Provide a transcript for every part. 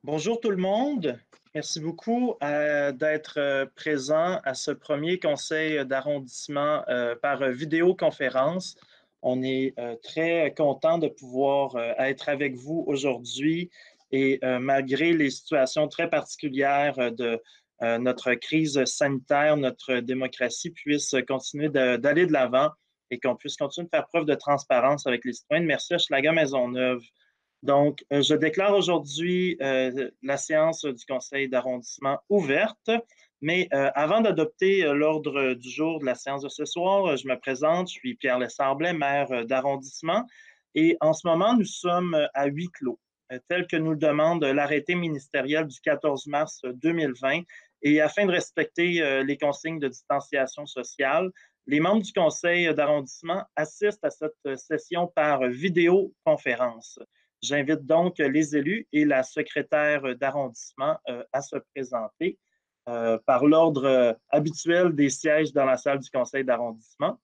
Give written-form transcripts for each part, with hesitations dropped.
Bonjour tout le monde. Merci beaucoup d'être présent à ce premier conseil d'arrondissement par vidéoconférence. On est très content de pouvoir être avec vous aujourd'hui et malgré les situations très particulières de notre crise sanitaire, notre démocratie puisse continuer d'aller de l'avant et qu'on puisse continuer de faire preuve de transparence avec les citoyens. Merci à Schlager Maisonneuve. Donc, je déclare aujourd'hui la séance du conseil d'arrondissement ouverte, mais avant d'adopter l'ordre du jour de la séance de ce soir, je me présente, je suis Pierre Lessarblet, maire d'arrondissement, et en ce moment, nous sommes à huis clos, tel que nous le demande l'arrêté ministériel du 14 mars 2020, et afin de respecter les consignes de distanciation sociale, les membres du conseil d'arrondissement assistent à cette session par vidéoconférence. J'invite donc les élus et la secrétaire d'arrondissement à se présenter par l'ordre habituel des sièges dans la salle du conseil d'arrondissement.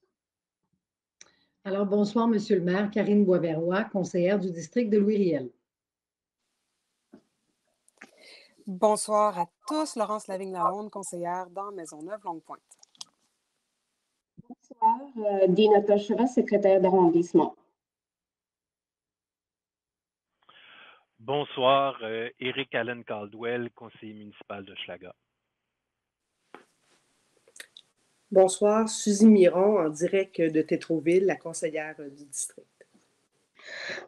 Alors, bonsoir, Monsieur le maire. Karine Boisverrois, conseillère du district de Louis-Riel. Bonsoir à tous. Laurence Lavigne-Lalonde, conseillère dans Maisonneuve-Longue-Pointe. Bonsoir, Dina Tochera, secrétaire d'arrondissement. Bonsoir, Éric Allen Caldwell, conseiller municipal de Schlager. Bonsoir, Suzy Miron, en direct de Tétroville, la conseillère du district.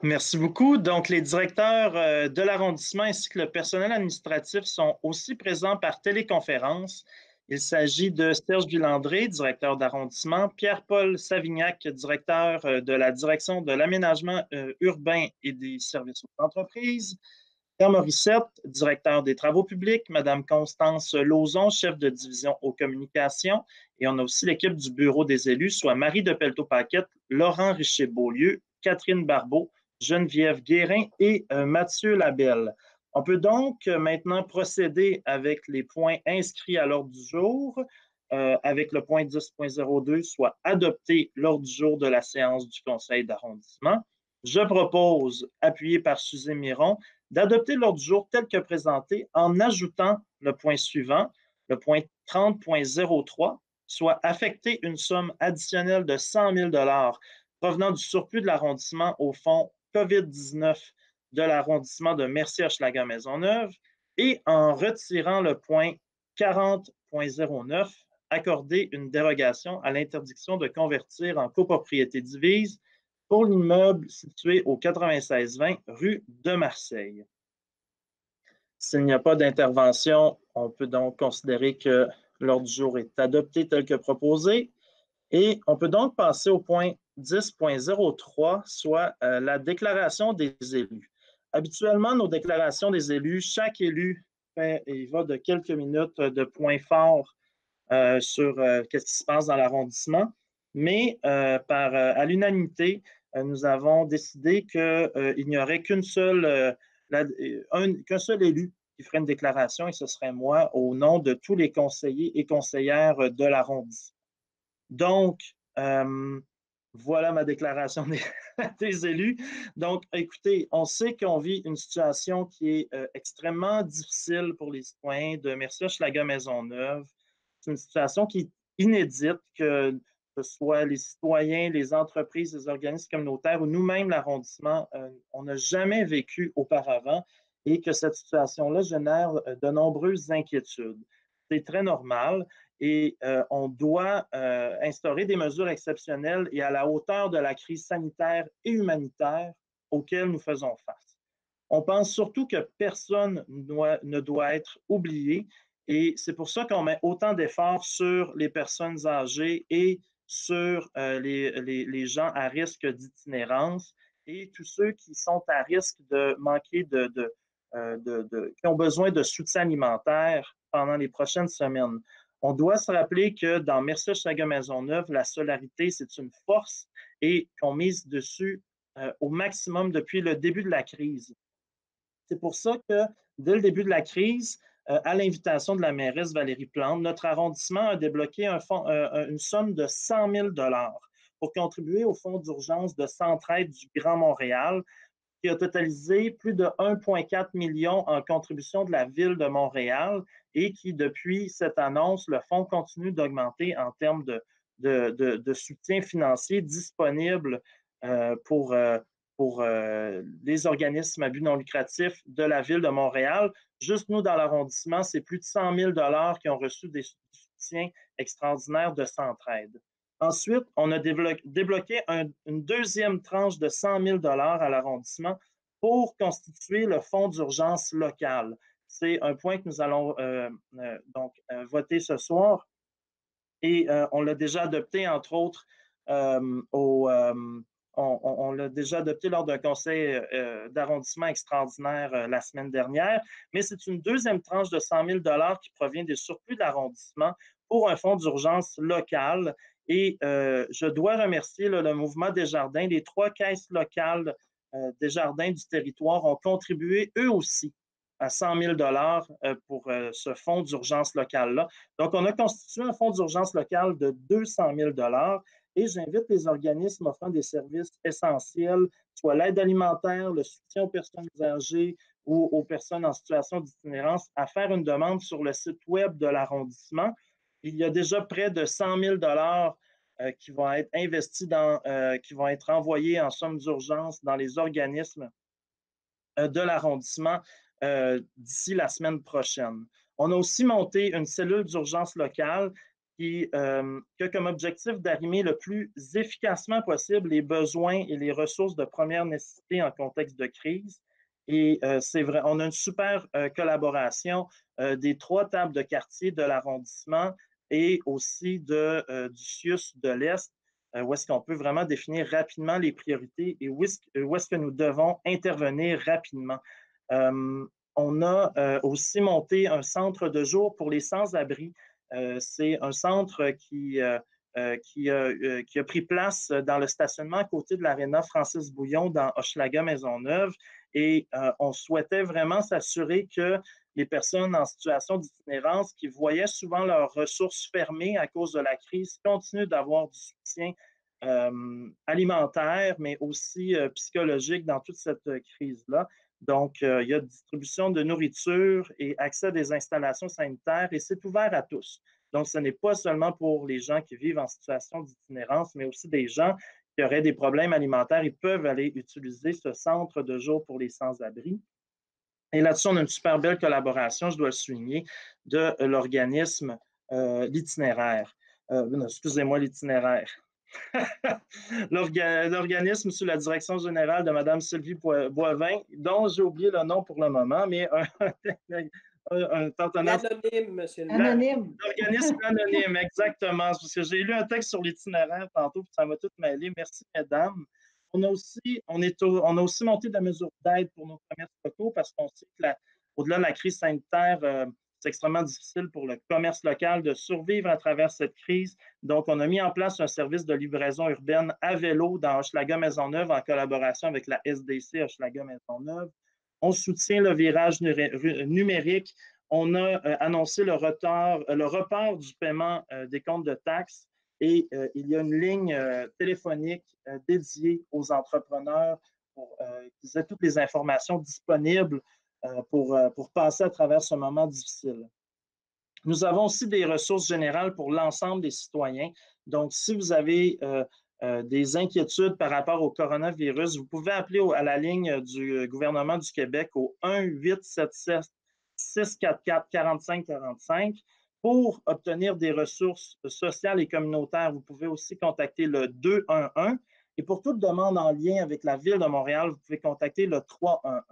Merci beaucoup. Donc, les directeurs de l'arrondissement ainsi que le personnel administratif sont aussi présents par téléconférence. Il s'agit de Serge Villandré, directeur d'arrondissement, Pierre-Paul Savignac, directeur de la direction de l'aménagement urbain et des services aux entreprises, Pierre Morissette, directeur des travaux publics, Madame Constance Lauzon, chef de division aux communications, et on a aussi l'équipe du bureau des élus, soit Marie de Pelto-Paquette, Laurent Richer-Beaulieu, Catherine Barbeau, Geneviève Guérin et Mathieu Labelle. On peut donc maintenant procéder avec les points inscrits à l'ordre du jour, avec le point 10.02, soit adopter l'ordre du jour de la séance du conseil d'arrondissement. Je propose, appuyé par Suzy Miron, d'adopter l'ordre du jour tel que présenté en ajoutant le point suivant, le point 30.03, soit affecter une somme additionnelle de 100 000 provenant du surplus de l'arrondissement au fonds COVID-19 de l'arrondissement de Mercier-Hochelaga-Maisonneuve et en retirant le point 40.09, accorder une dérogation à l'interdiction de convertir en copropriété divise pour l'immeuble situé au 96-20 rue de Marseille. S'il n'y a pas d'intervention, on peut donc considérer que l'ordre du jour est adopté tel que proposé. Et on peut donc passer au point 10.03, soit la déclaration des élus. Habituellement, nos déclarations des élus, chaque élu fait et va de quelques minutes de points forts sur ce qui se passe dans l'arrondissement. Mais à l'unanimité, nous avons décidé qu'il n'y aurait qu'un seul élu qui ferait une déclaration, et ce serait moi, au nom de tous les conseillers et conseillères de l'arrondissement. Donc, voilà ma déclaration des élus. Donc, écoutez, on sait qu'on vit une situation qui est extrêmement difficile pour les citoyens de Mercier-Hochelaga-Maisonneuve. C'est une situation qui est inédite, que ce soit les citoyens, les entreprises, les organismes communautaires ou nous-mêmes, l'arrondissement, on n'a jamais vécu auparavant et que cette situation-là génère de nombreuses inquiétudes. C'est très normal. Et on doit instaurer des mesures exceptionnelles et à la hauteur de la crise sanitaire et humanitaire auxquelles nous faisons face. On pense surtout que personne ne doit être oublié et c'est pour ça qu'on met autant d'efforts sur les personnes âgées et sur les gens à risque d'itinérance et tous ceux qui sont à risque de manquer qui ont besoin de soutien alimentaire pendant les prochaines semaines. On doit se rappeler que dans Mercier-Hochelaga-Maisonneuve, la solidarité, c'est une force et qu'on mise dessus au maximum depuis le début de la crise. C'est pour ça que, dès le début de la crise, à l'invitation de la mairesse Valérie Plante, notre arrondissement a débloqué une somme de 100 000 pour contribuer au fonds d'urgence de Centraide du Grand Montréal qui a totalisé plus de 1,4 million en contribution de la Ville de Montréal et qui, depuis cette annonce, le fonds continue d'augmenter en termes de soutien financier disponible pour les organismes à but non lucratif de la Ville de Montréal. Juste nous, dans l'arrondissement, c'est plus de 100 000 $ qui ont reçu des soutiens extraordinaires de Centraide. Ensuite, on a débloqué une deuxième tranche de 100 000 $ à l'arrondissement pour constituer le fonds d'urgence local. C'est un point que nous allons voter ce soir et on l'a déjà adopté, entre autres, on l'a déjà adopté lors d'un conseil d'arrondissement extraordinaire la semaine dernière, mais c'est une deuxième tranche de 100 000 $ qui provient des surplus de l'arrondissement pour un fonds d'urgence local. Et je dois remercier le mouvement Desjardins. Les 3 caisses locales Desjardins du territoire ont contribué eux aussi à 100 000 $ pour ce fonds d'urgence local-là. Donc, on a constitué un fonds d'urgence local de 200 000 $ et j'invite les organismes offrant des services essentiels, soit l'aide alimentaire, le soutien aux personnes âgées ou aux personnes en situation d'itinérance, à faire une demande sur le site web de l'arrondissement. Il y a déjà près de 100 000 $ qui vont être investis qui vont être envoyés en somme d'urgence dans les organismes de l'arrondissement d'ici la semaine prochaine. On a aussi monté une cellule d'urgence locale qui a comme objectif d'arrimer le plus efficacement possible les besoins et les ressources de première nécessité en contexte de crise. Et c'est vrai, on a une super collaboration des 3 tables de quartier de l'arrondissement et aussi du CIUS de l'Est, où est-ce qu'on peut vraiment définir rapidement les priorités et où est-ce que nous devons intervenir rapidement. On a aussi monté un centre de jour pour les sans-abri. C'est un centre qui a pris place dans le stationnement à côté de l'aréna Francis Bouillon dans Hochelaga-Maisonneuve. Et on souhaitait vraiment s'assurer que les personnes en situation d'itinérance qui voyaient souvent leurs ressources fermées à cause de la crise continuent d'avoir du soutien alimentaire, mais aussi psychologique dans toute cette crise-là. Donc, il y a distribution de nourriture et accès à des installations sanitaires et c'est ouvert à tous. Donc, ce n'est pas seulement pour les gens qui vivent en situation d'itinérance, mais aussi des gens qui auraient des problèmes alimentaires. Ils peuvent aller utiliser ce centre de jour pour les sans-abri. Et là-dessus, on a une super belle collaboration, je dois le souligner, de l'organisme l'itinéraire. Excusez-moi, l'itinéraire. L'organisme sous la direction générale de Mme Sylvie Boivin, dont j'ai oublié le nom pour le moment, mais un partenaire. Anonyme, monsieur le Anonyme. L'organisme anonyme, exactement. Parce que j'ai lu un texte sur l'itinéraire tantôt, puis ça m'a tout mêlé. Merci, mesdames. On a aussi monté des mesures d'aide pour nos commerces locaux parce qu'on sait qu'au-delà de la crise sanitaire, c'est extrêmement difficile pour le commerce local de survivre à travers cette crise. Donc, on a mis en place un service de livraison urbaine à vélo dans Hochelaga-Maisonneuve en collaboration avec la SDC Hochelaga-Maisonneuve. On soutient le virage numérique. On a annoncé le report du paiement des comptes de taxes et il y a une ligne téléphonique dédiée aux entrepreneurs pour qu'ils aient toutes les informations disponibles pour passer à travers ce moment difficile. Nous avons aussi des ressources générales pour l'ensemble des citoyens. Donc, si vous avez des inquiétudes par rapport au coronavirus, vous pouvez appeler à la ligne du gouvernement du Québec au 1-877-644-4545 pour obtenir des ressources sociales et communautaires. Vous pouvez aussi contacter le 211 et pour toute demande en lien avec la Ville de Montréal, vous pouvez contacter le 311.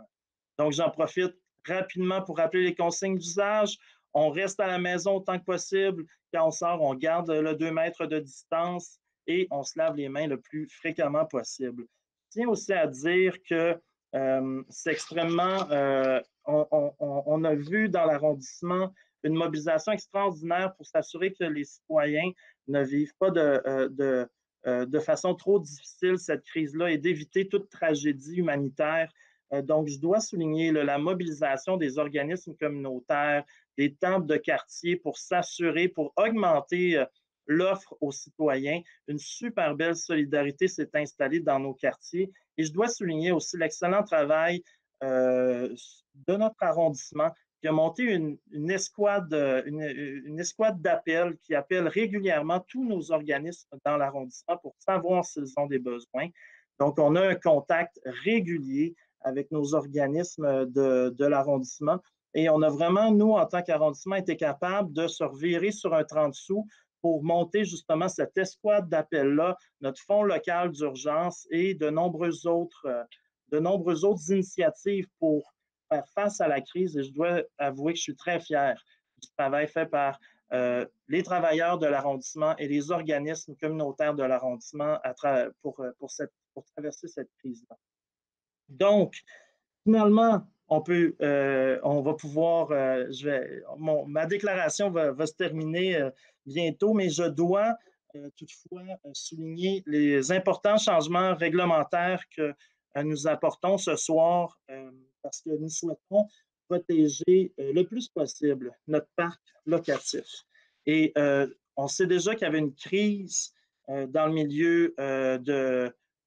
Donc, j'en profite rapidement pour rappeler les consignes d'usage. On reste à la maison autant que possible. Quand on sort, on garde le 2 mètres de distance et on se lave les mains le plus fréquemment possible. Je tiens aussi à dire que c'est extrêmement... on a vu dans l'arrondissement une mobilisation extraordinaire pour s'assurer que les citoyens ne vivent pas de façon trop difficile cette crise-là et d'éviter toute tragédie humanitaire. Donc, je dois souligner la mobilisation des organismes communautaires, des tables de quartier pour s'assurer, pour augmenter l'offre aux citoyens. Une super belle solidarité s'est installée dans nos quartiers. Et je dois souligner aussi l'excellent travail de notre arrondissement qui a monté une escouade d'appels qui appelle régulièrement tous nos organismes dans l'arrondissement pour savoir s'ils ont des besoins. Donc, on a un contact régulier avec nos organismes de l'arrondissement. Et on a vraiment, nous, en tant qu'arrondissement, été capable de se revirer sur un 30 sous pour monter justement cette escouade d'appels-là, notre fonds local d'urgence et de nombreuses autres initiatives pour faire face à la crise. Et je dois avouer que je suis très fier du travail fait par les travailleurs de l'arrondissement et les organismes communautaires de l'arrondissement pour traverser cette crise-là. Donc, finalement, on va pouvoir, ma déclaration va se terminer bientôt, mais je dois toutefois souligner les importants changements réglementaires que nous apportons ce soir parce que nous souhaitons protéger le plus possible notre parc locatif. Et on sait déjà qu'il y avait une crise dans le milieu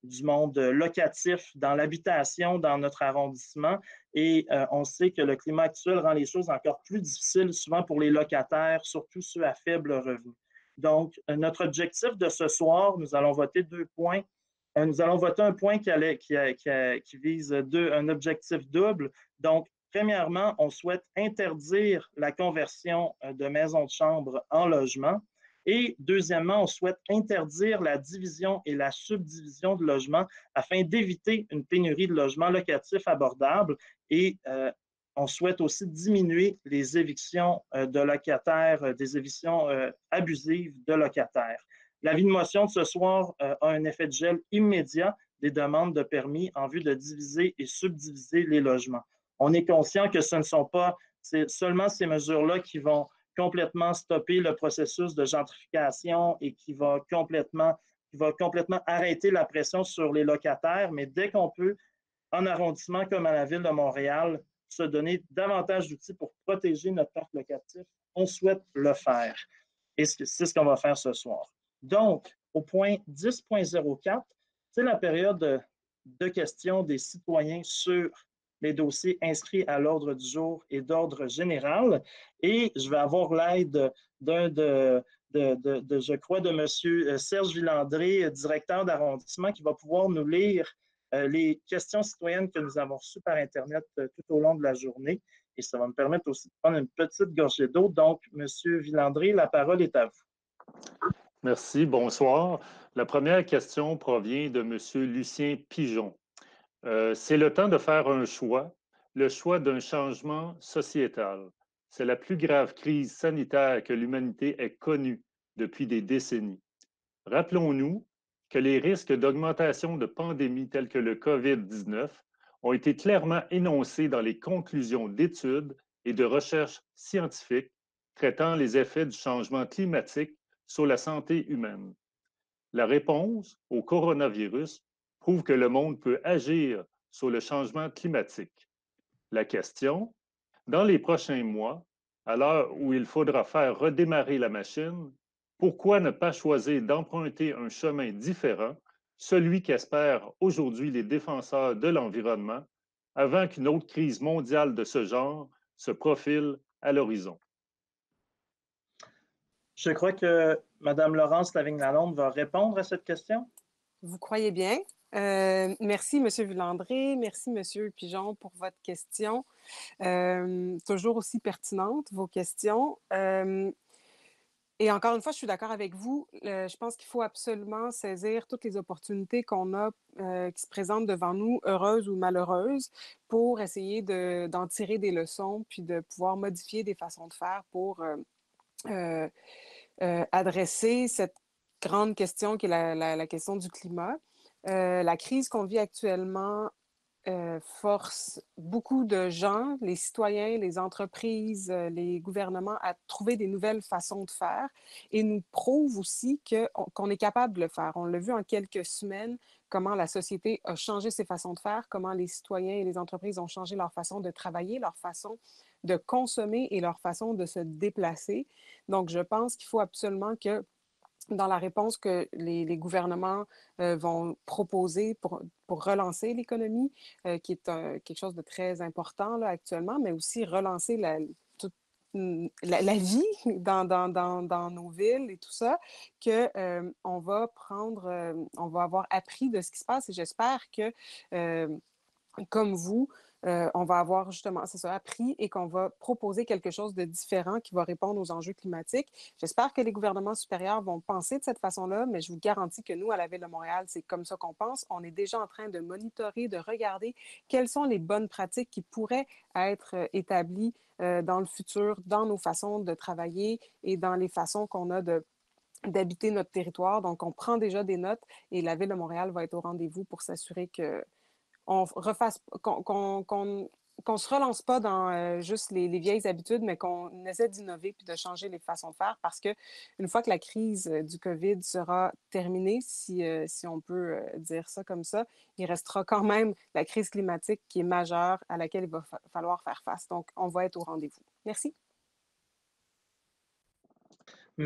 du monde locatif, dans l'habitation, dans notre arrondissement. Et on sait que le climat actuel rend les choses encore plus difficiles, souvent pour les locataires, surtout ceux à faible revenu. Donc, notre objectif de ce soir, nous allons voter 2 points. Nous allons voter un point qui vise un objectif double. Donc, premièrement, on souhaite interdire la conversion de maisons de chambre en logement. Et deuxièmement, on souhaite interdire la division et la subdivision de logements afin d'éviter une pénurie de logements locatifs abordables. Et on souhaite aussi diminuer les évictions de locataires, des évictions abusives de locataires. L'avis de motion de ce soir a un effet de gel immédiat des demandes de permis en vue de diviser et subdiviser les logements. On est conscient que ce ne sont pas seulement ces mesures-là qui vont complètement stopper le processus de gentrification et qui va complètement arrêter la pression sur les locataires, mais dès qu'on peut, en arrondissement comme à la Ville de Montréal, se donner davantage d'outils pour protéger notre parc locatif, on souhaite le faire. Et c'est ce qu'on va faire ce soir. Donc, au point 10.04, c'est la période de questions des citoyens sur les dossiers inscrits à l'ordre du jour et d'ordre général. Et je vais avoir l'aide je crois, de M. Serge Villandré, directeur d'arrondissement, qui va pouvoir nous lire les questions citoyennes que nous avons reçues par Internet tout au long de la journée. Et ça va me permettre aussi de prendre une petite gorgée d'eau. Donc, M. Villandré, la parole est à vous. Merci, bonsoir. La première question provient de M. Lucien Pigeon. C'est le temps de faire un choix, le choix d'un changement sociétal. C'est la plus grave crise sanitaire que l'humanité ait connue depuis des décennies. Rappelons-nous que les risques d'augmentation de pandémies telles que le COVID-19 ont été clairement énoncés dans les conclusions d'études et de recherches scientifiques traitant les effets du changement climatique sur la santé humaine. La réponse au coronavirus prouve que le monde peut agir sur le changement climatique. La question, dans les prochains mois, à l'heure où il faudra faire redémarrer la machine, pourquoi ne pas choisir d'emprunter un chemin différent, celui qu'espèrent aujourd'hui les défenseurs de l'environnement, avant qu'une autre crise mondiale de ce genre se profile à l'horizon? Je crois que Mme Laurence Lavigne-Lalonde va répondre à cette question. Vous croyez bien. Merci, M. Villandré. Merci, M. Pigeon, pour votre question. Toujours aussi pertinente, vos questions. Et encore une fois, je suis d'accord avec vous. Je pense qu'il faut absolument saisir toutes les opportunités qu'on a qui se présentent devant nous, heureuses ou malheureuses, pour essayer d'en tirer des leçons, puis de pouvoir modifier des façons de faire pour adresser cette grande question qui est la question du climat. La crise qu'on vit actuellement force beaucoup de gens, les citoyens, les entreprises, les gouvernements à trouver des nouvelles façons de faire et nous prouve aussi qu'on est capable de le faire. On l'a vu en quelques semaines, comment la société a changé ses façons de faire, comment les citoyens et les entreprises ont changé leur façon de travailler, leur façon de consommer et leur façon de se déplacer. Donc, je pense qu'il faut absolument que dans la réponse que les gouvernements vont proposer pour relancer l'économie, qui est quelque chose de très important là, actuellement, mais aussi relancer la vie dans nos villes et tout ça, on va on va avoir appris de ce qui se passe et j'espère que comme vous, on va avoir justement, c'est ça, appris et qu'on va proposer quelque chose de différent qui va répondre aux enjeux climatiques. J'espère que les gouvernements supérieurs vont penser de cette façon-là, mais je vous garantis que nous, à la Ville de Montréal, c'est comme ça qu'on pense. On est déjà en train de monitorer, de regarder quelles sont les bonnes pratiques qui pourraient être établies dans le futur, dans nos façons de travailler et dans les façons qu'on a d'habiter notre territoire. Donc, on prend déjà des notes et la Ville de Montréal va être au rendez-vous pour s'assurer que on refasse, qu'on se relance pas dans juste les vieilles habitudes, mais qu'on essaie d'innover puis de changer les façons de faire parce que une fois que la crise du COVID sera terminée, si on peut dire ça comme ça, il restera quand même la crise climatique qui est majeure à laquelle il va falloir faire face. Donc, on va être au rendez-vous. Merci.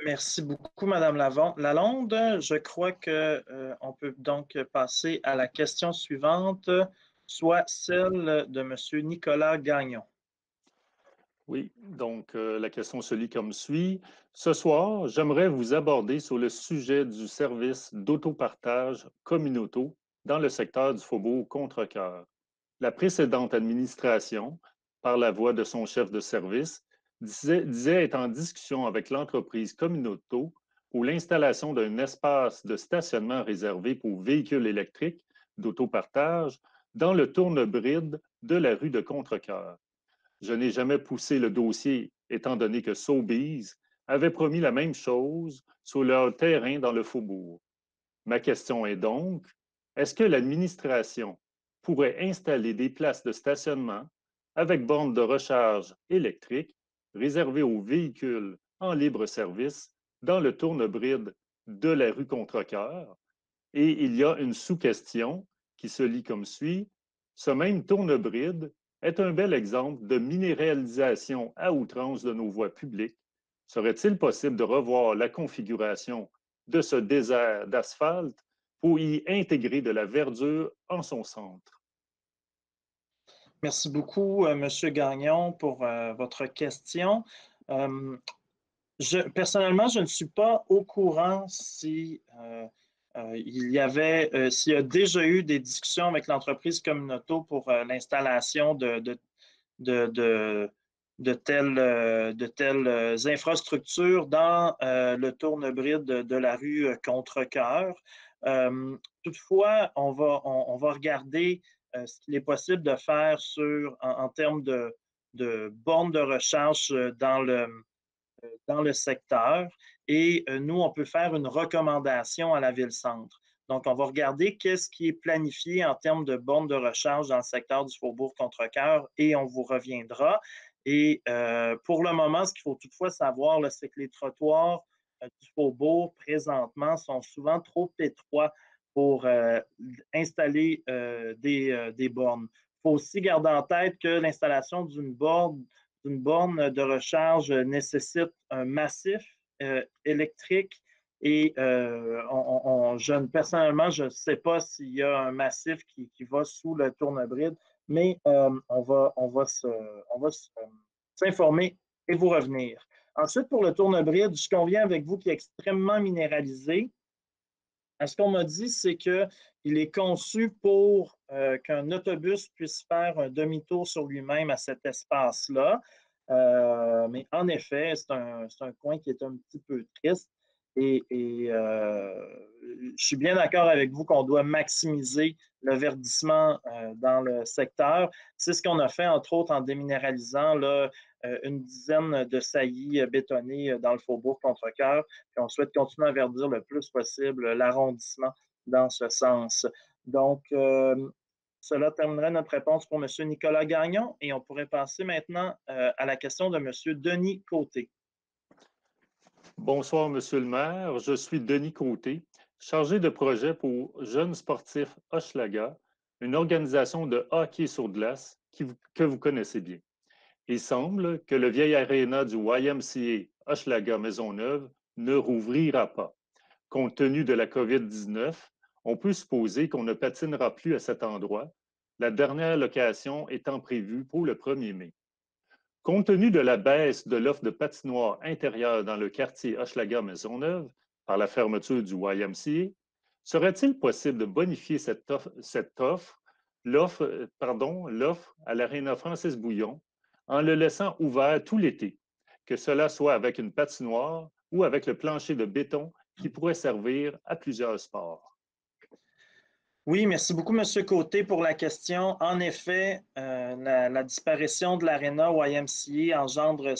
Merci beaucoup, Madame Lalonde. Je crois qu'on peut donc passer à la question suivante, soit celle de Monsieur Nicolas Gagnon. Oui, donc la question se lit comme suit. Ce soir, j'aimerais vous aborder sur le sujet du service d'autopartage communautaux dans le secteur du Faubourg Contrecœur. La précédente administration, par la voix de son chef de service, disait être en discussion avec l'entreprise Communauto pour l'installation d'un espace de stationnement réservé pour véhicules électriques d'autopartage dans le tourne-bride de la rue de Contrecœur. Je n'ai jamais poussé le dossier, étant donné que Sobeys avait promis la même chose sur leur terrain dans le faubourg. Ma question est donc, est-ce que l'administration pourrait installer des places de stationnement avec bornes de recharge électrique réservées aux véhicules en libre service dans le tourne-bride de la rue Contrecœur? Et il y a une sous-question qui se lit comme suit. Ce même tourne-bride est un bel exemple de minéralisation à outrance de nos voies publiques. Serait-il possible de revoir la configuration de ce désert d'asphalte pour y intégrer de la verdure en son centre? Merci beaucoup, Monsieur Gagnon, pour votre question. Personnellement, je ne suis pas au courant si s'il y a déjà eu des discussions avec l'entreprise Communauto pour l'installation de telles infrastructures dans le tourne-bride de la rue Contrecœur. Toutefois, on va regarder ce qu'il est possible de faire en termes de bornes de recharge dans le secteur. Et nous, on peut faire une recommandation à la ville-centre. Donc, on va regarder qu'est-ce qui est planifié en termes de bornes de recharge dans le secteur du Faubourg-Contrecœur et on vous reviendra. Et pour le moment, ce qu'il faut toutefois savoir, c'est que les trottoirs du Faubourg, présentement, sont souvent trop étroits pour installer des bornes. Il faut aussi garder en tête que l'installation d'une borne de recharge nécessite un massif électrique et personnellement, je ne sais pas s'il y a un massif qui va sous le tourne-bride, mais on va s'informer et vous revenir. Ensuite, pour le tourne-bride, je conviens avec vous qu'il est extrêmement minéralisé. Ce qu'on m'a dit, c'est qu'il est conçu pour qu'un autobus puisse faire un demi-tour sur lui-même à cet espace-là. Mais en effet, c'est un coin qui est un petit peu triste. Et je suis bien d'accord avec vous qu'on doit maximiser le verdissement dans le secteur. C'est ce qu'on a fait, entre autres, en déminéralisant là, une dizaine de saillies bétonnées dans le Faubourg Contrecœur. Puis on souhaite continuer à verdir le plus possible l'arrondissement dans ce sens. Donc, cela terminerait notre réponse pour M. Nicolas Gagnon et on pourrait passer maintenant à la question de M. Denis Côté. Bonsoir, Monsieur le maire. Je suis Denis Côté, chargé de projet pour Jeunes sportifs Hochelaga, une organisation de hockey sur glace que vous connaissez bien. Il semble que le vieil aréna du YMCA Hochelaga Maisonneuve ne rouvrira pas. Compte tenu de la COVID-19, on peut supposer qu'on ne patinera plus à cet endroit, la dernière location étant prévue pour le 1er mai. Compte tenu de la baisse de l'offre de patinoire intérieure dans le quartier Hochelaga-Maisonneuve par la fermeture du YMCA, serait-il possible de bonifier l'offre à l'Aréna Francis Bouillon en le laissant ouvert tout l'été, que cela soit avec une patinoire ou avec le plancher de béton qui pourrait servir à plusieurs sports? Oui, merci beaucoup, M. Côté, pour la question. En effet, la disparition de l'Arena YMCA engendre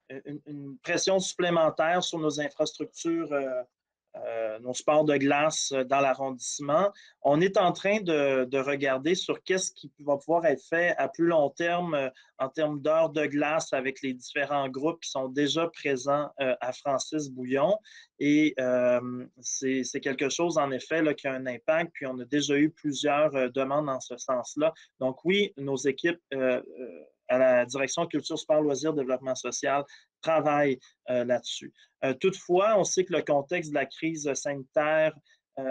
une pression supplémentaire sur nos infrastructures, nos sports de glace dans l'arrondissement. On est en train de regarder sur qu'est-ce qui va pouvoir être fait à plus long terme en termes d'heures de glace avec les différents groupes qui sont déjà présents à Francis Bouillon. Et c'est quelque chose, en effet, là, qui a un impact. Puis on a déjà eu plusieurs demandes en ce sens-là. Donc oui, nos équipes à la Direction Culture, Sport, Loisirs, Développement social travaillent là-dessus. Toutefois, on sait que le contexte de la crise sanitaire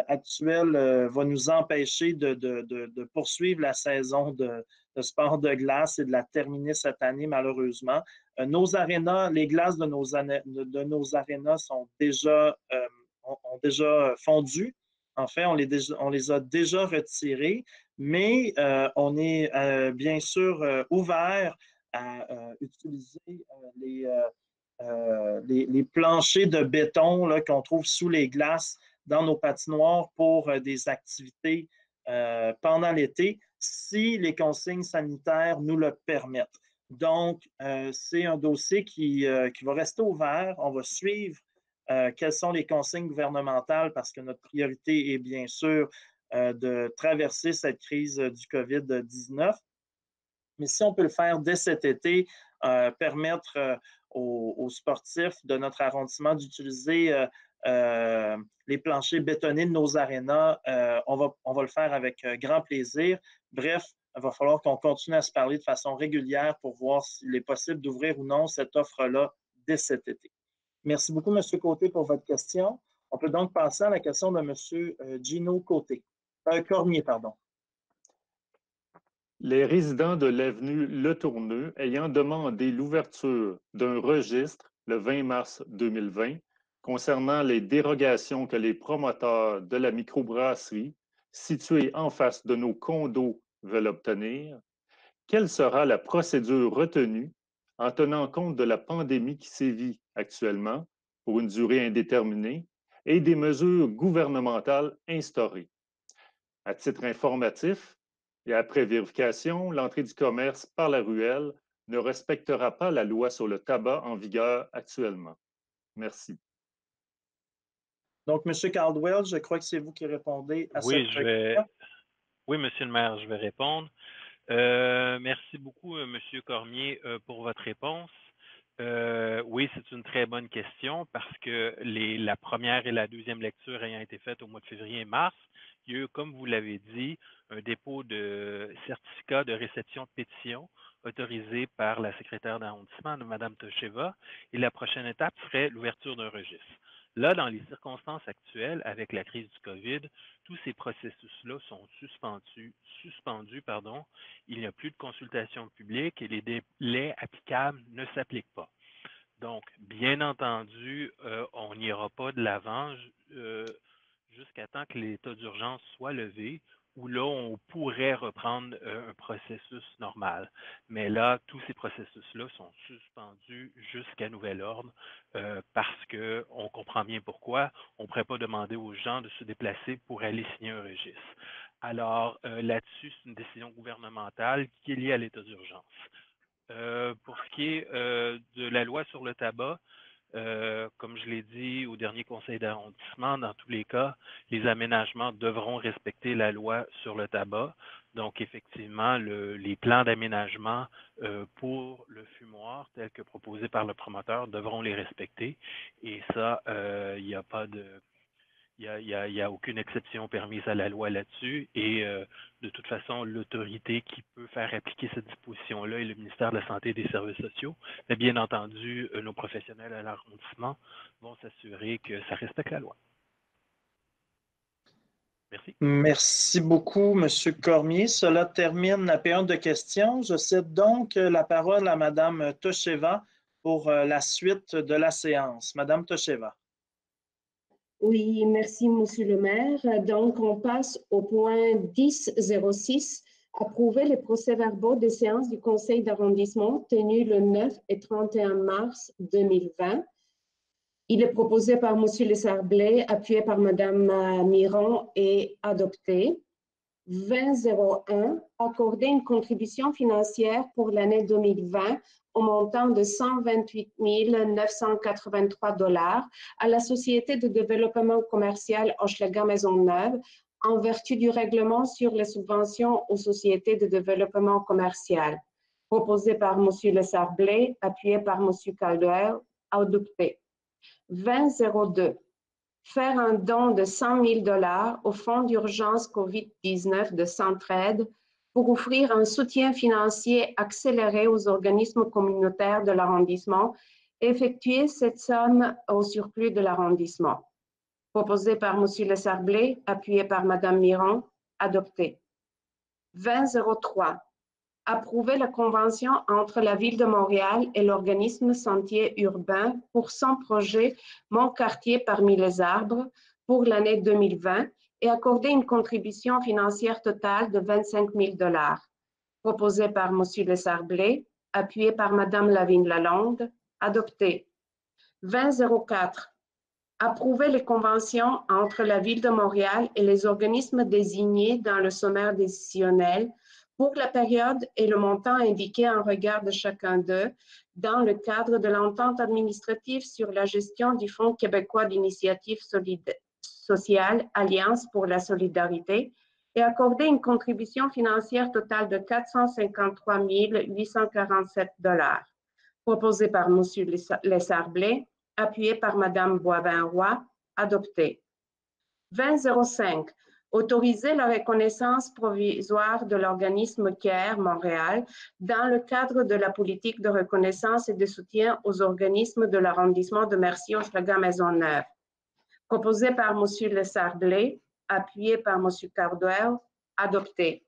actuelle va nous empêcher de poursuivre la saison de sport de glace et de la terminer cette année, malheureusement. Nos arénas, les glaces de nos arénas sont ont déjà fondu. En fait, on les a déjà retirées, mais on est bien sûr ouvert à utiliser les planchers de béton qu'on trouve sous les glaces dans nos patinoires pour des activités pendant l'été, si les consignes sanitaires nous le permettent. Donc, c'est un dossier qui va rester ouvert. On va suivre quelles sont les consignes gouvernementales parce que notre priorité est bien sûr de traverser cette crise du COVID-19. Mais si on peut le faire dès cet été, permettre aux sportifs de notre arrondissement d'utiliser les planchers bétonnés de nos arénas, on va le faire avec grand plaisir. Bref, il va falloir qu'on continue à se parler de façon régulière pour voir s'il est possible d'ouvrir ou non cette offre-là dès cet été. Merci beaucoup, M. Côté, pour votre question. On peut donc passer à la question de M. Gino Cormier, pardon. Les résidents de l'avenue Le Tourneux ayant demandé l'ouverture d'un registre le 20 mars 2020 concernant les dérogations que les promoteurs de la microbrasserie située en face de nos condos veulent obtenir, quelle sera la procédure retenue en tenant compte de la pandémie qui sévit actuellement pour une durée indéterminée et des mesures gouvernementales instaurées? À titre informatif, et après vérification, l'entrée du commerce par la ruelle ne respectera pas la loi sur le tabac en vigueur actuellement. Merci. Donc, M. Caldwell, je crois que c'est vous qui répondez à cette question. Oui, Monsieur le maire, je vais répondre. Merci beaucoup, Monsieur Cormier, pour votre réponse. Oui, c'est une très bonne question parce que la première et la deuxième lecture ayant été faites au mois de février et mars, il y a eu, comme vous l'avez dit, un dépôt de certificat de réception de pétition autorisé par la secrétaire d'arrondissement de Mme Tocheva, et la prochaine étape serait l'ouverture d'un registre. Là, dans les circonstances actuelles, avec la crise du COVID, tous ces processus-là sont suspendus. Il n'y a plus de consultation publique et les délais applicables ne s'appliquent pas. Donc, bien entendu, on n'ira pas de l'avant jusqu'à temps que l'état d'urgence soit levé, où là, on pourrait reprendre un processus normal. Mais là, tous ces processus-là sont suspendus jusqu'à nouvel ordre parce qu'on comprend bien pourquoi. On ne pourrait pas demander aux gens de se déplacer pour aller signer un registre. Alors, là-dessus, c'est une décision gouvernementale qui est liée à l'état d'urgence. Pour ce qui est de la loi sur le tabac, comme je l'ai dit au dernier conseil d'arrondissement, dans tous les cas, les aménagements devront respecter la loi sur le tabac. Donc, effectivement, les plans d'aménagement pour le fumoir, tels que proposés par le promoteur, devront les respecter. Et ça, il n'y a pas de Il y a aucune exception permise à la loi là-dessus et de toute façon, l'autorité qui peut faire appliquer cette disposition-là est le ministère de la Santé et des Services sociaux. Mais bien entendu, nos professionnels à l'arrondissement vont s'assurer que ça respecte la loi. Merci. Merci beaucoup, M. Cormier. Cela termine la période de questions. Je cède donc la parole à Mme Tocheva pour la suite de la séance. Madame Tocheva. Oui, merci, Monsieur le maire. Donc, on passe au point 10.06, approuver les procès-verbaux des séances du conseil d'arrondissement tenues le 9 et 31 mars 2020. Il est proposé par Monsieur Lessarblay, appuyé par Madame Miron et adopté. 20.01, accorder une contribution financière pour l'année 2020 au montant de 128 983 $ à la Société de développement commercial Hochelaga Maisonneuve en vertu du règlement sur les subventions aux sociétés de développement commercial, proposé par M. Lessarblay, appuyé par M. Caldwell, adopté. 20.02, faire un don de 100 000 $ au Fonds d'urgence COVID-19 de Centraide pour offrir un soutien financier accéléré aux organismes communautaires de l'arrondissement et effectuer cette somme au surplus de l'arrondissement. Proposé par M. Lessarblay, appuyé par Mme Miron, adopté. 20.03, approuver la convention entre la Ville de Montréal et l'organisme Sentier urbain pour son projet Mon quartier parmi les arbres pour l'année 2020 et accorder une contribution financière totale de 25 000 $. Proposé par M. Lessarblay, appuyé par Mme Lavigne-Lalonde, adopté. 20.04, approuver les conventions entre la Ville de Montréal et les organismes désignés dans le sommaire décisionnel pour la période et le montant indiqué en regard de chacun d'eux dans le cadre de l'entente administrative sur la gestion du Fonds québécois d'initiative sociale Alliance pour la solidarité et accorder une contribution financière totale de 453 847 $. Proposé par M. Lessarblay, appuyé par Mme Boivin-Roy, adopté. 20.05, autoriser la reconnaissance provisoire de l'organisme CARE Montréal dans le cadre de la politique de reconnaissance et de soutien aux organismes de l'arrondissement de Mercier-Hochelaga Maisonneuve. Proposé par M. Lessarblay, appuyé par M. Cardwell, adopté.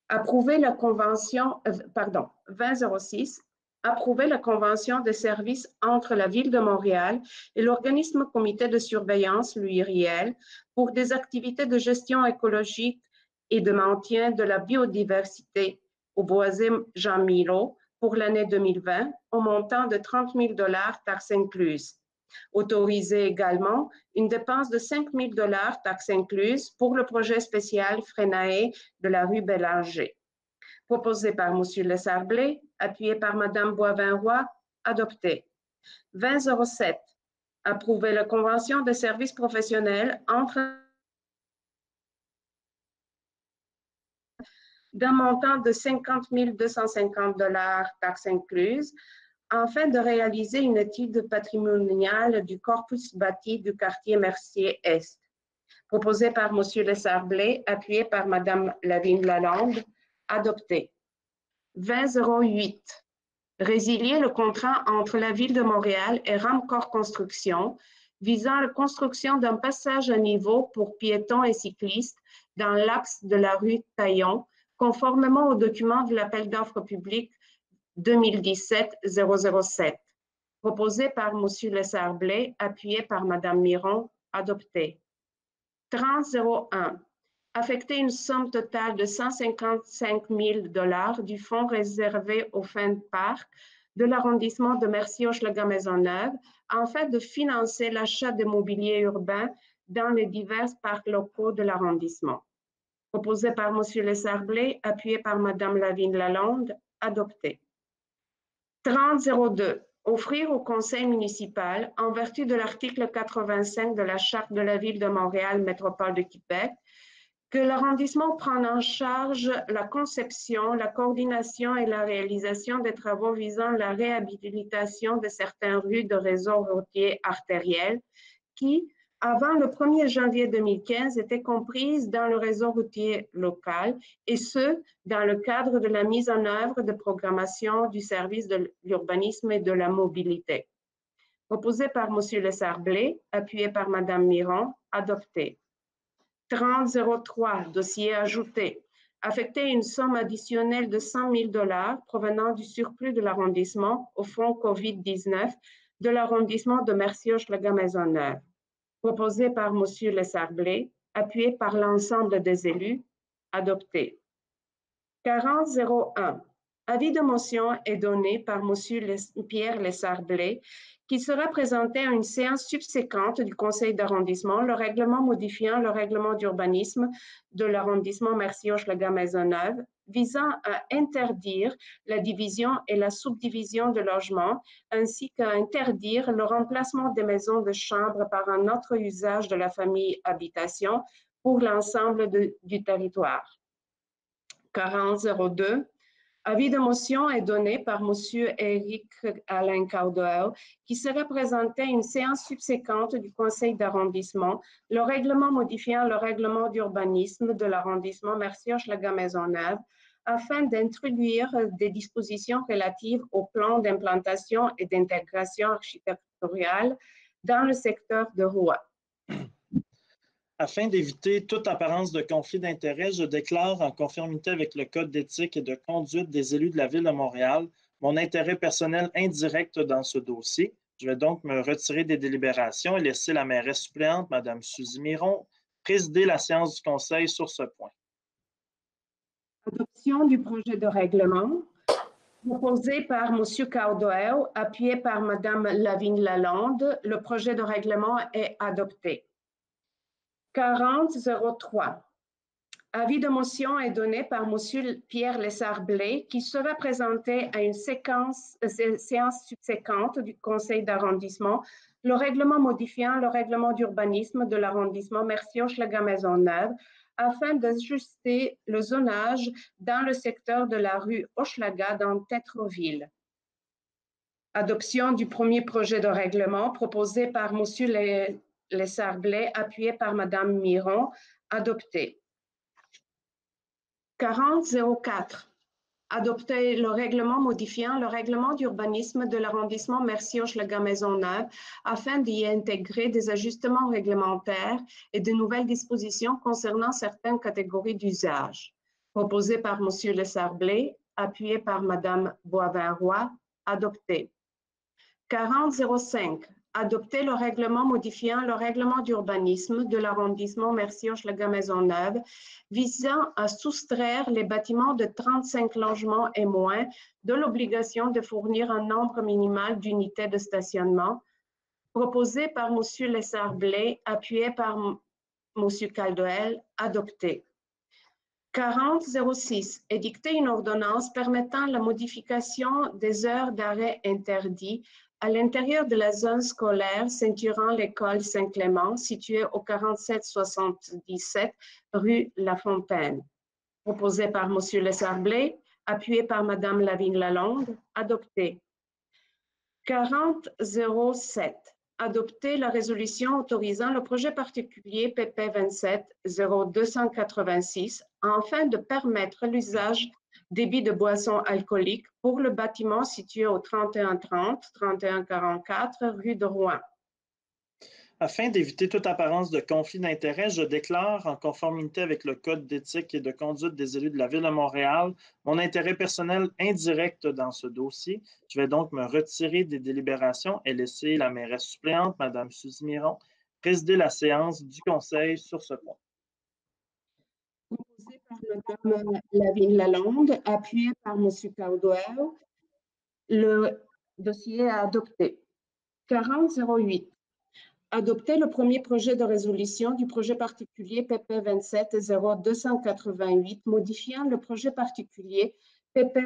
Approuver la convention, 20.06, approuver la convention de service entre la Ville de Montréal et l'organisme Comité de surveillance, l'UIRIEL, pour des activités de gestion écologique et de maintien de la biodiversité au boisé Jean Milo pour l'année 2020 au montant de 30 000 $, taxes incluses. Autoriser également une dépense de 5 000 $, taxes incluses, pour le projet spécial Frenae de la rue Bélanger. Proposé par M. Lessarblay, appuyé par Mme Boivin-Roy, adopté. 20.07, approuver la convention de services professionnels entre d'un montant de 50 250 $, taxes incluses, afin de réaliser une étude patrimoniale du corpus bâti du quartier Mercier-Est. Proposé par M. Lessarblay, appuyé par Mme Lavigne-Lalonde, adopté. 20.08, résilier le contrat entre la Ville de Montréal et Ramcor Construction visant la construction d'un passage à niveau pour piétons et cyclistes dans l'axe de la rue Taillon, conformément au document de l'appel d'offres public 2017-007. Proposé par M. Lessarblay, appuyé par Mme Miron, adopté. 30.01, affecter une somme totale de 155 000 $ du fonds réservé aux fins de parc de l'arrondissement de Mercier-Hochelaga Maisonneuve afin de financer l'achat de mobilier urbain dans les divers parcs locaux de l'arrondissement. Proposé par M. Lessarblay, appuyé par Mme Lavigne-Lalonde, adopté. 30.02, offrir au conseil municipal, en vertu de l'article 85 de la Charte de la Ville de Montréal Métropole de Québec, que l'arrondissement prend en charge la conception, la coordination et la réalisation des travaux visant la réhabilitation de certaines rues de réseau routier artériel qui, avant le 1er janvier 2015 étaient comprises dans le réseau routier local, et ce, dans le cadre de la mise en œuvre de programmation du service de l'urbanisme et de la mobilité. Proposé par M. Lessard-Blais, appuyé par Mme Miron, adopté. 3003, dossier ajouté. Affecter une somme additionnelle de 100 000 $ provenant du surplus de l'arrondissement au fonds COVID-19 de l'arrondissement de Mercier-Hochelaga-Maisonneuve. Proposé par M. Lessard-Blais, appuyé par l'ensemble des élus, adopté. 4001. Avis de motion est donné par M. Pierre Lessard-Blais, qui sera présenté à une séance subséquente du conseil d'arrondissement, le règlement modifiant le règlement d'urbanisme de l'arrondissement Mercier-Hochelaga-Maisonneuve, visant à interdire la division et la subdivision de logements, ainsi qu'à interdire le remplacement des maisons de chambre par un autre usage de la famille habitation pour l'ensemble du territoire. 4002. Avis de motion est donné par M. Éric Alain Caudeau, qui sera présenté à une séance subséquente du conseil d'arrondissement, le règlement modifiant le règlement d'urbanisme de l'arrondissement Mercier-Hochelaga-Maisonneuve, afin d'introduire des dispositions relatives au plan d'implantation et d'intégration architecturale dans le secteur de Rouen. Afin d'éviter toute apparence de conflit d'intérêts, je déclare, en conformité avec le Code d'éthique et de conduite des élus de la Ville de Montréal, mon intérêt personnel indirect dans ce dossier. Je vais donc me retirer des délibérations et laisser la mairesse suppléante, Mme Suzy Miron, présider la séance du Conseil sur ce point. Adoption du projet de règlement proposé par M. Caudeau, appuyé par Mme Lavigne-Lalonde. Le projet de règlement est adopté. 4003. Avis de motion est donné par M. Pierre Lessard-Blais, qui sera présenté à une séance subséquente du conseil d'arrondissement, le règlement modifiant le règlement d'urbanisme de l'arrondissement Mercier-Hochelaga-Maisonneuve, afin d'ajuster le zonage dans le secteur de la rue Hochelaga dans Tétroville. Adoption du premier projet de règlement proposé par M. Lessard-Blais, appuyé par Mme Miron, adopté. 4004. Adopter le règlement modifiant le règlement d'urbanisme de l'arrondissement Mercier-Hochelaga-Maisonneuve afin d'y intégrer des ajustements réglementaires et de nouvelles dispositions concernant certaines catégories d'usage. Proposé par M. Lessard-Blais, appuyé par Mme Boisvin-Roy, adopté. 4005. Adopter le règlement modifiant le règlement d'urbanisme de l'arrondissement Mercier-Hochelaga-Maisonneuve visant à soustraire les bâtiments de 35 logements et moins de l'obligation de fournir un nombre minimal d'unités de stationnement, proposé par M. Lessard-Blais, appuyé par M. Caudeau, adopté. 4006. Édicter une ordonnance permettant la modification des heures d'arrêt interdits à l'intérieur de la zone scolaire ceinturant l'école Saint-Clément, située au 4777 rue La Fontaine. Proposé par M. Lessard-Blais, appuyé par Mme Lavigne-Lalonde, adopté. 4007. Adopter la résolution autorisant le projet particulier PP 27-0286 afin de permettre l'usage débit de boissons alcooliques pour le bâtiment situé au 3130-3144 rue de Rouen. Afin d'éviter toute apparence de conflit d'intérêts, je déclare, en conformité avec le Code d'éthique et de conduite des élus de la Ville de Montréal, mon intérêt personnel indirect dans ce dossier. Je vais donc me retirer des délibérations et laisser la mairesse suppléante, Mme Suzy Miron, présider la séance du Conseil sur ce point. Proposé par Mme Lavigne-Lalonde, appuyé par M. Caudeau, le dossier est adopté. 4008. Adopter le premier projet de résolution du projet particulier PP 27-0288 modifiant le projet particulier PP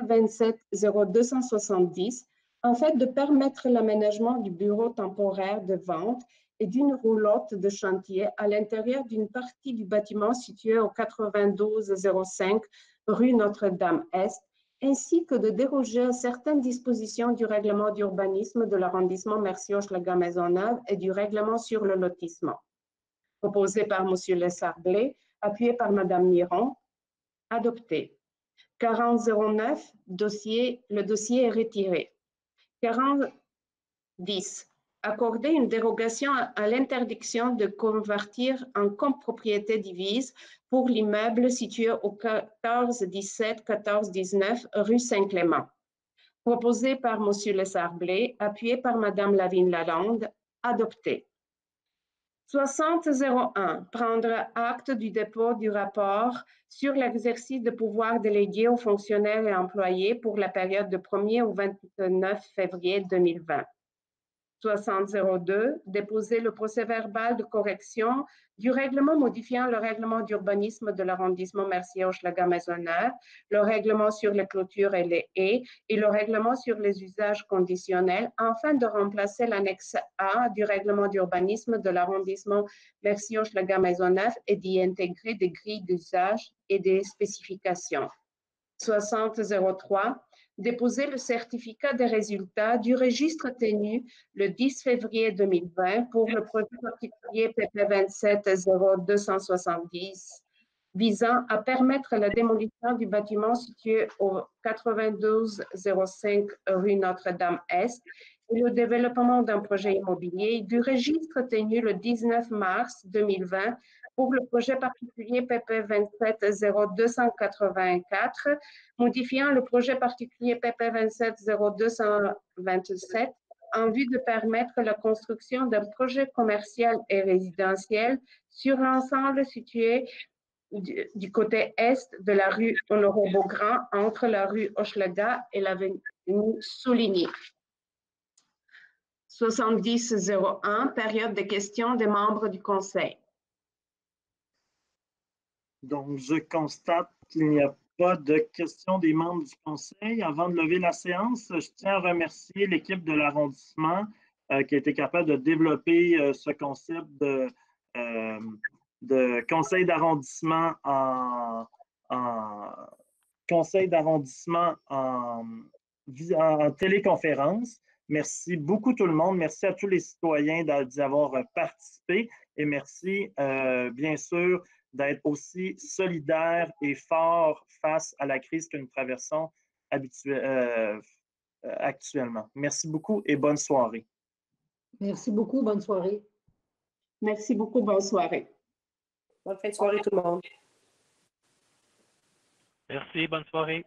27-0270 en fait de permettre l'aménagement du bureau temporaire de vente et d'une roulotte de chantier à l'intérieur d'une partie du bâtiment situé au 9205 rue Notre-Dame-Est, ainsi que de déroger à certaines dispositions du règlement d'urbanisme de l'arrondissement Mercier-Hochelaga-Maisonneuve et du règlement sur le lotissement. proposé par M. Lessard-Blais, appuyé par Mme Miron, adopté. 4009, le dossier est retiré. 4010, accorder une dérogation à l'interdiction de convertir en copropriété divise pour l'immeuble situé au 1417, 1419 rue Saint-Clément. Proposé par M. Lessard-Blais, appuyé par Mme Lavigne-Lalande, adopté. 6001, prendre acte du dépôt du rapport sur l'exercice de pouvoir délégué aux fonctionnaires et employés pour la période du 1er au 29 février 2020. 6002, déposer le procès-verbal de correction du règlement modifiant le règlement d'urbanisme de l'arrondissement Mercier-Hochelaga-Maisonneuve, le règlement sur les clôtures et les haies et le règlement sur les usages conditionnels, afin de remplacer l'annexe A du règlement d'urbanisme de l'arrondissement Mercier-Hochelaga-Maisonneuve et d'y intégrer des grilles d'usage et des spécifications. 6003, déposer le certificat des résultats du registre tenu le 10 février 2020 pour le projet particulier PP 27-0270 visant à permettre la démolition du bâtiment situé au 9205 rue Notre-Dame-Est et le développement d'un projet immobilier du registre tenu le 19 mars 2020 pour le projet particulier PP 27-0284, modifiant le projet particulier PP 27-0227 en vue de permettre la construction d'un projet commercial et résidentiel sur l'ensemble situé du côté est de la rue Honoré-Beaugrand, entre la rue Hochelaga et l'avenue Souligny. 7001, période de questions des membres du Conseil. Donc, je constate qu'il n'y a pas de questions des membres du Conseil. Avant de lever la séance, je tiens à remercier l'équipe de l'arrondissement qui a été capable de développer ce concept de conseil d'arrondissement en téléconférence. Merci beaucoup tout le monde. Merci à tous les citoyens d'y avoir participé et merci bien sûr d'être aussi solidaires et forts face à la crise que nous traversons actuellement. Merci beaucoup et bonne soirée. Merci beaucoup. Bonne soirée. Merci beaucoup. Bonne soirée. Bonne fin de soirée tout le monde. Merci, bonne soirée.